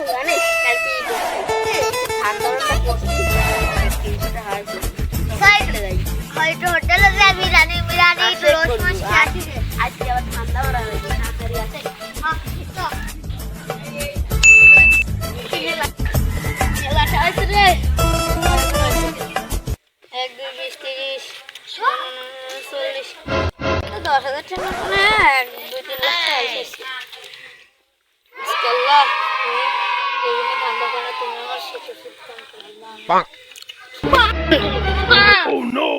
জানিস কালকে আন্দোলনটা করছি হয়তো হোটেলে যাই বিরিয়ানি বিরিয়ানি রোজ মাছ খাচ্ছি আজকে আবার ঠান্ডা পড়া হয়েছে তাড়াতাড়ি আছে মেলাটা আছে রে 1 2 20 30 40 10,000 টাকা মানে 2-3 লাখ টাকা এসেছে আল্লাহ এগুলো ঠান্ডা করে তুমি আমার সাথে সুতরাং করলাম Oh no!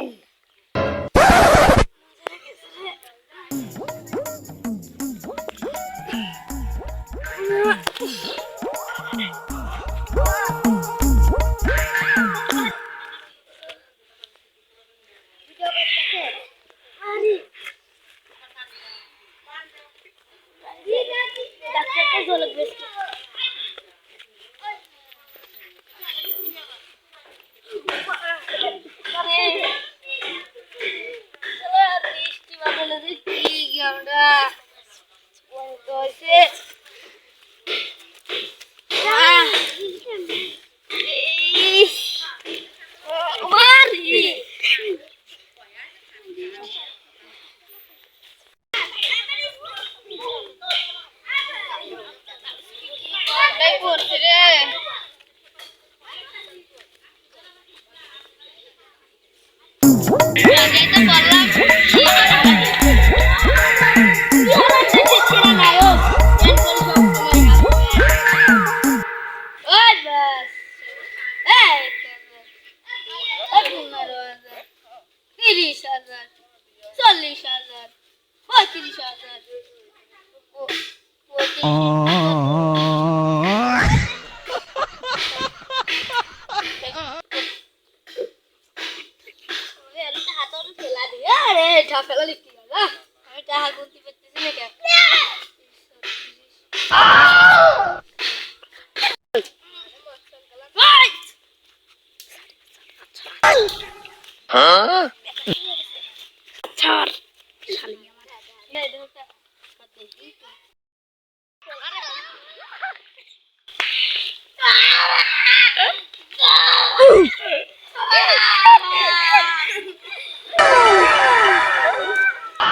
Huh?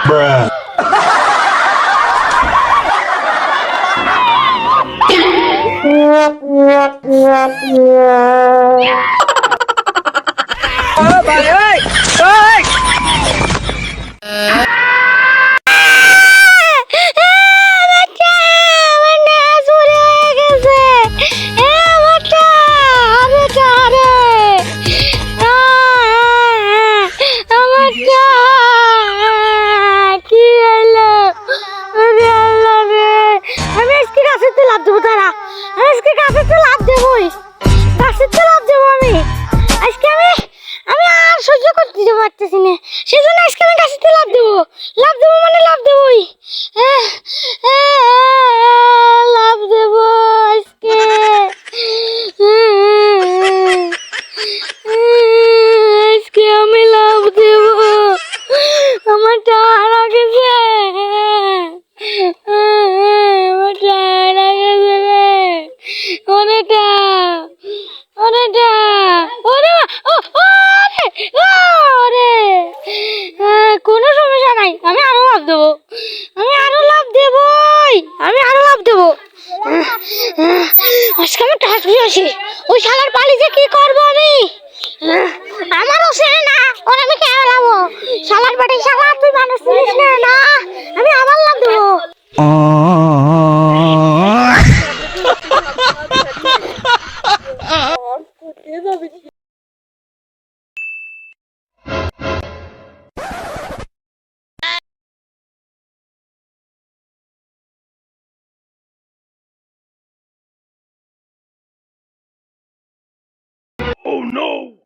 Bruh. সেজন্য আজকে আমি গাছেতে লাফ দেবো মানে লাফ দেবই লাফ দেবো আজকে আজকে আমি লাফ দেবো আমার টায়ার গেছে আমার টায়ার গেছে রে অনেকটা অনেকটা ওরে ওরে কোনো সমস্যা নাই আমি আরো লাভ দেবো আজকে আমি টাচ আসি ওই শালার পালিয়ে কি করবো আমি আমারও ছেড়ে না ওর আমি খেলাবো শালার বাড়ি শালা তুই মানুষ চিনিস না আমি আবার লাভ দেবো Oh no!